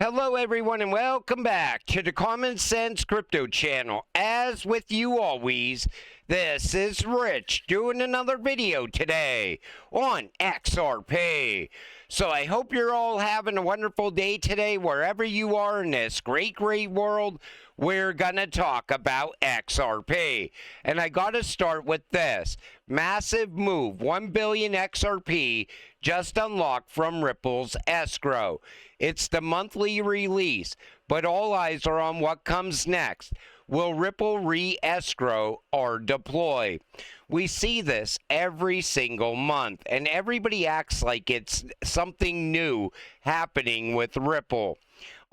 Hello, everyone, and welcome back to the Common Sense Crypto channel. As with you always, this is Rich doing another video today on XRP. So I hope you're all having a wonderful day today, wherever you are in this great world. We're going to talk about XRP. And I got to start with this. Massive move. 1 billion XRP just unlocked from Ripple's escrow. It's the monthly release, but all eyes are on what comes next. Will Ripple re-escrow or deploy? We see this every single month, and everybody acts like it's something new happening with Ripple.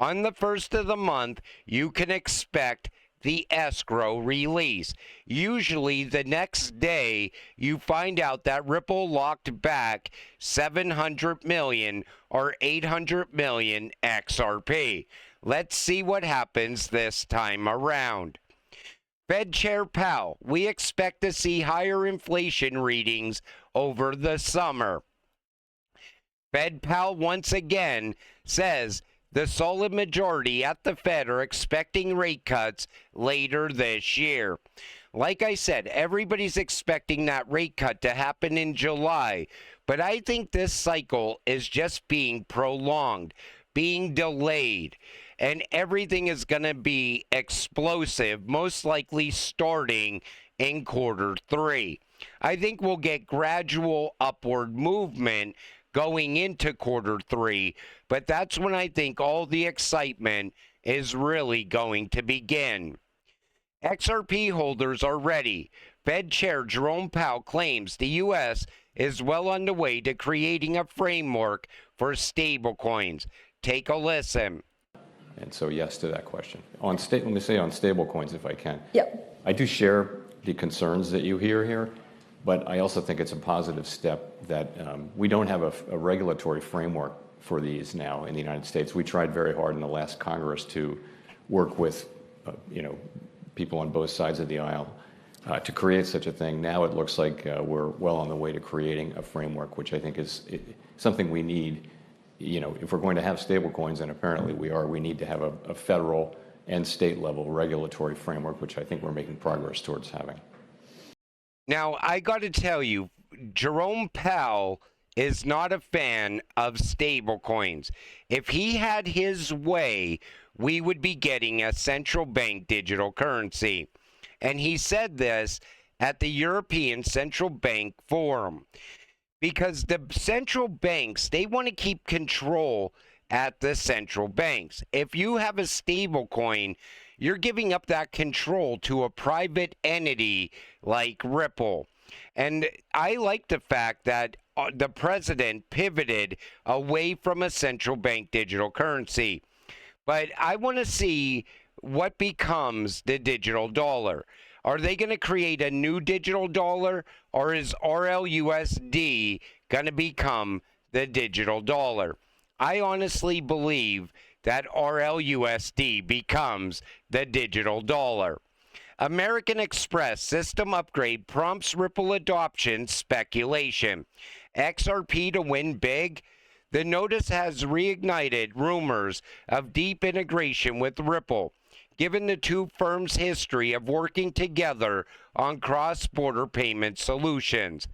On the first of the month, you can expect the escrow release. Usually the next day, you find out that Ripple locked back 700 million or 800 million XRP. Let's see what happens this time around. Fed Chair Powell, we expect to see higher inflation readings over the summer. Fed Powell once again says the solid majority at the Fed are expecting rate cuts later this year. Like I said, everybody's expecting that rate cut to happen in July, but I think this cycle is just being prolonged, being delayed, and everything is going to be explosive, most likely starting in Q3. I think we'll get gradual upward movement going into Q3, but that's when I think all the excitement is really going to begin. XRP holders are ready. Fed Chair Jerome Powell claims the U.S. is well on the way to creating a framework for stablecoins. Take a listen. And so yes to that question. Let me say on stablecoins if I can. Yep. I do share the concerns that you hear here, but I also think it's a positive step that we don't have a regulatory framework for these now in the United States. We tried very hard in the last Congress to work with people on both sides of the aisle to create such a thing. Now it looks like we're well on the way to creating a framework, which I think is something we need. If we're going to have stablecoins, and apparently we need to have a federal and state level regulatory framework, which I think we're making progress towards having. Now, I got to tell you, Jerome Powell is not a fan of stablecoins. If he had his way, we would be getting a central bank digital currency. And he said this at the European Central Bank Forum. Because the central banks, they want to keep control at the central banks. If you have a stable coin, you're giving up that control to a private entity like Ripple. And I like the fact that the president pivoted away from a central bank digital currency. But I want to see what becomes the digital dollar. Are they going to create a new digital dollar, or is RLUSD going to become the digital dollar? I honestly believe that RLUSD becomes the digital dollar. American Express system upgrade prompts Ripple adoption speculation. XRP to win big? The notice has reignited rumors of deep integration with Ripple, given the two firms' history of working together on cross-border payment solutions.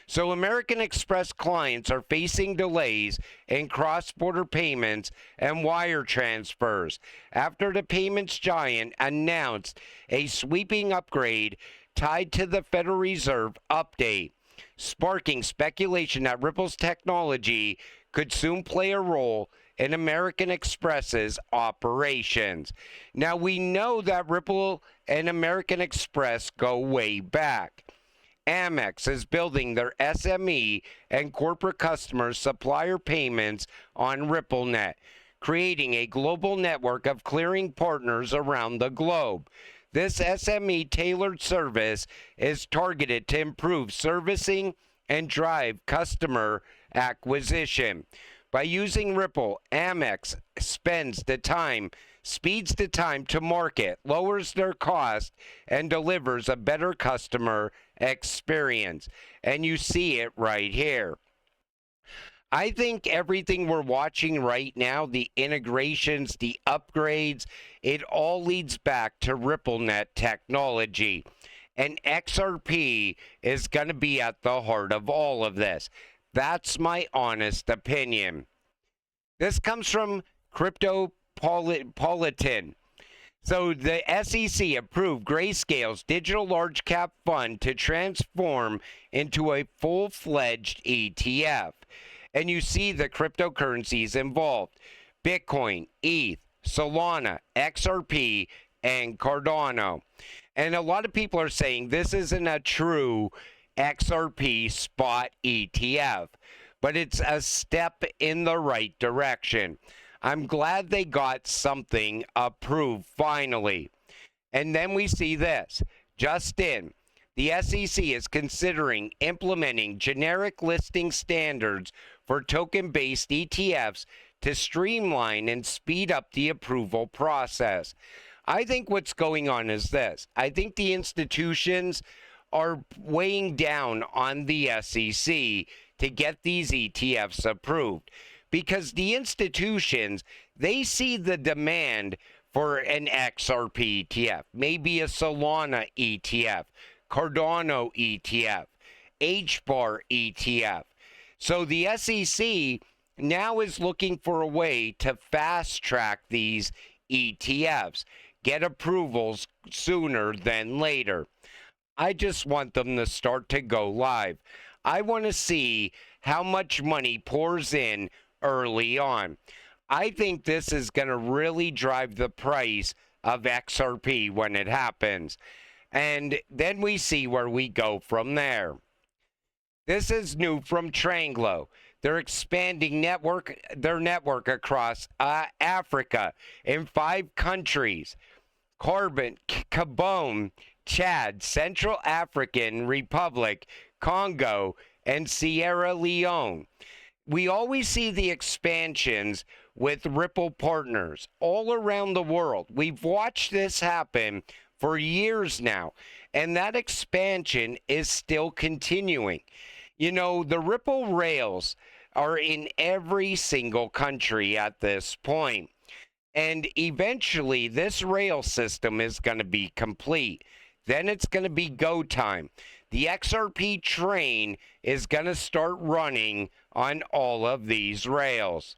So American Express clients are facing delays in cross-border payments and wire transfers after the payments giant announced a sweeping upgrade tied to the Federal Reserve update, sparking speculation that Ripple's technology could soon play a role in American Express's operations. Now, we know that Ripple and American Express go way back. Amex is building their SME and corporate customers' supplier payments on RippleNet, creating a global network of clearing partners around the globe. This SME tailored service is targeted to improve servicing and drive customer acquisition. By using Ripple, Amex speeds the time to market, lowers their cost, and delivers a better customer experience. And you see it right here. I think everything we're watching right now, the integrations, the upgrades, it all leads back to RippleNet technology. And XRP is going to be at the heart of all of this. That's my honest opinion. This comes from Cryptopolitan. So the SEC approved Grayscale's digital large cap fund to transform into a full-fledged ETF. And you see the cryptocurrencies involved: Bitcoin, ETH, Solana, XRP, and Cardano. And a lot of people are saying this isn't a true XRP spot ETF, but it's a step in the right direction. I'm glad they got something approved finally. And then we see this. Just in, the SEC is considering implementing generic listing standards for token-based ETFs to streamline and speed up the approval process. I think what's going on is this. I think the institutions are weighing down on the SEC to get these ETFs approved, because the institutions, they see the demand for an XRP ETF, maybe a Solana ETF, Cardano ETF, HBAR ETF. So the SEC now is looking for a way to fast track these ETFs, get approvals sooner than later. I just want them to start to go live. I want to see how much money pours in early on. I think this is going to really drive the price of XRP when it happens. And then we see where we go from there. This is new from Tranglo. They're expanding their network across Africa in 5 countries: Gabon, Chad, Central African Republic, Congo, and Sierra Leone. We always see the expansions with Ripple partners all around the world. We've watched this happen for years now, and that expansion is still continuing. You know, the Ripple rails are in every single country at this point. And eventually, this rail system is going to be complete. Then it's going to be go time. The XRP train is going to start running on all of these rails.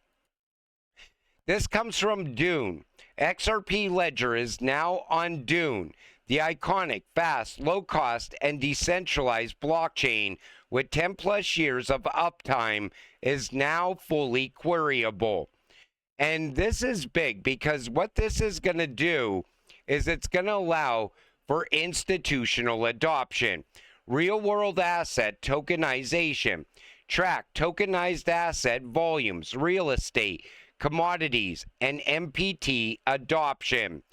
This comes from Dune. XRP Ledger is now on Dune, the iconic, fast, low-cost, and decentralized blockchain with 10 plus years of uptime is now fully queryable. And this is big, because what this is going to do is it's going to allow for institutional adoption, real-world asset tokenization, track tokenized asset volumes, real estate, commodities, and MPT adoption,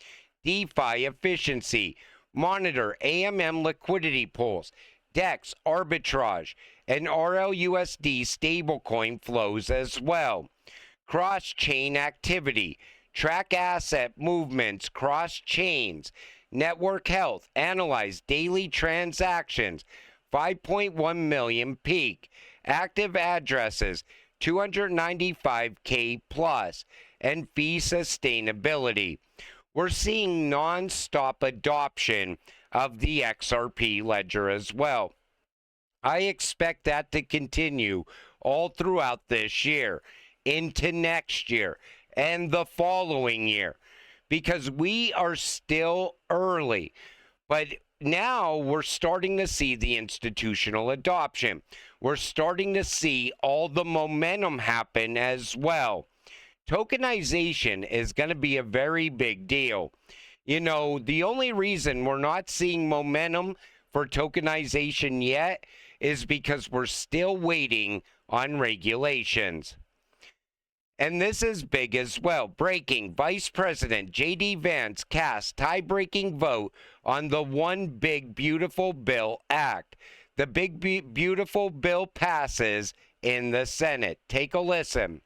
DeFi efficiency, monitor AMM liquidity pools, DEX arbitrage, and RLUSD stablecoin flows as well. Cross-chain activity, track asset movements cross-chains, network health, analyze daily transactions, 5.1 million peak, active addresses, 295K plus, and fee sustainability. We're seeing non-stop adoption of the XRP ledger as well. I expect that to continue all throughout this year, into next year, and the following year, because we are still early. But now we're starting to see the institutional adoption. We're starting to see all the momentum happen as well. Tokenization is going to be a very big deal. You know, the only reason we're not seeing momentum for tokenization yet is because we're still waiting on regulations. And this is big as well. Breaking: Vice President J.D. Vance cast tie-breaking vote on the One Big Beautiful Bill Act. The Big Beautiful Bill passes in the Senate. Take a listen.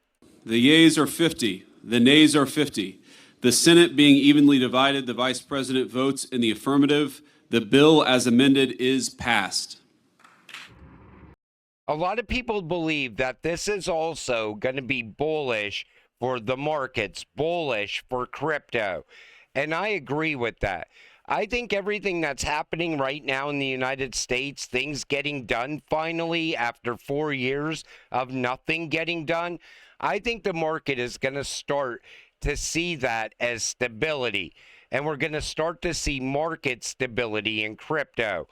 The yeas are 50. The nays are 50. The Senate being evenly divided, the Vice President votes in the affirmative. The bill as amended is passed. A lot of people believe that this is also going to be bullish for the markets, bullish for crypto. And I agree with that. I think everything that's happening right now in the United States, things getting done finally after 4 years of nothing getting done, I think the market is going to start to see that as stability. And we're going to start to see market stability in crypto.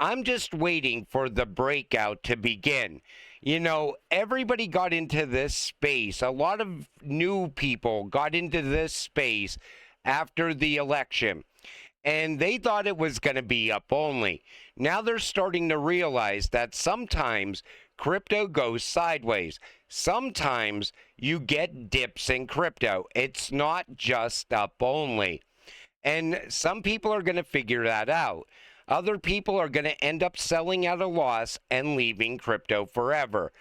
I'm just waiting for the breakout to begin. You know, everybody got into this space. A lot of new people got into this space after the election, and they thought it was going to be up only. Now they're starting to realize that sometimes crypto goes sideways. Sometimes you get dips in crypto. It's not just up only. And some people are going to figure that out. Other people are going to end up selling at a loss and leaving crypto forever.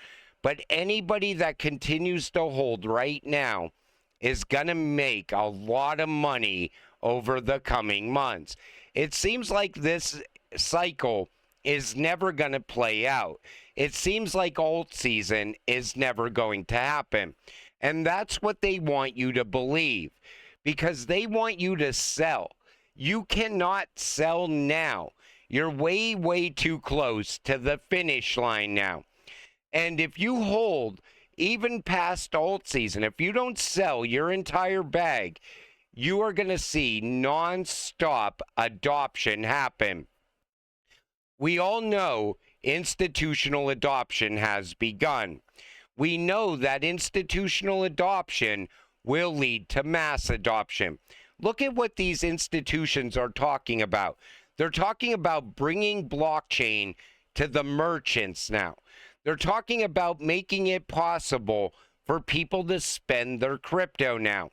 But anybody that continues to hold right now is going to make a lot of money over the coming months. It seems like this cycle is never going to play out. It seems like alt season is never going to happen. And that's what they want you to believe, because they want you to sell. You cannot sell now. You're way, way too close to the finish line now. And if you hold even past alt season, if you don't sell your entire bag, you are going to see non-stop adoption happen. We all know institutional adoption has begun. We know that institutional adoption will lead to mass adoption. Look at what these institutions are talking about. They're talking about bringing blockchain to the merchants now. They're talking about making it possible for people to spend their crypto now.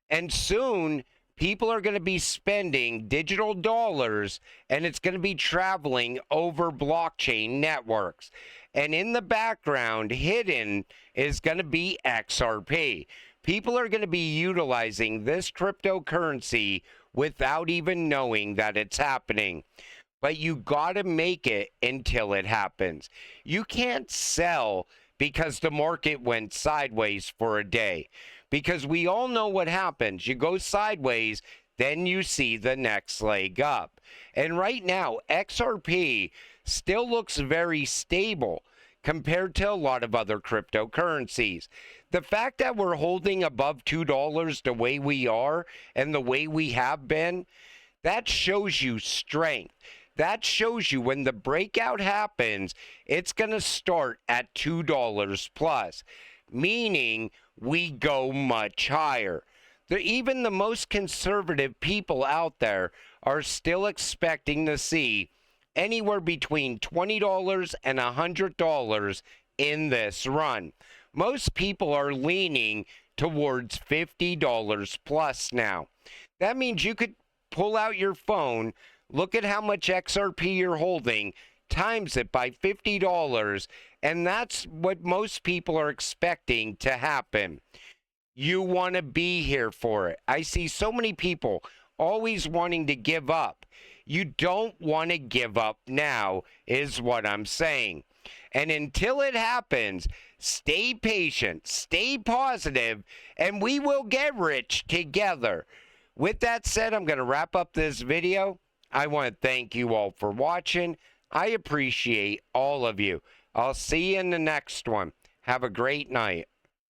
And soon, people are going to be spending digital dollars, and it's going to be traveling over blockchain networks. And in the background, hidden, is going to be XRP. People are going to be utilizing this cryptocurrency without even knowing that it's happening. But you got to make it until it happens. You can't sell because the market went sideways for a day, because we all know what happens. You go sideways, then you see the next leg up. And right now, XRP still looks very stable compared to a lot of other cryptocurrencies. The fact that we're holding above $2 the way we are and the way we have been, that shows you strength. That shows you when the breakout happens, it's going to start at $2 plus, meaning we go much higher. Even the most conservative people out there are still expecting to see anywhere between $20 and $100 in this run. Most people are leaning towards $50 plus now. That means you could pull out your phone, look at how much XRP you're holding, times it by $50, and that's what most people are expecting to happen. You want to be here for it. I see so many people always wanting to give up. You don't want to give up now, is what I'm saying. And until it happens, stay patient, stay positive, and we will get rich together. With that said, I'm going to wrap up this video. I want to thank you all for watching. I appreciate all of you. I'll see you in the next one. Have a great night.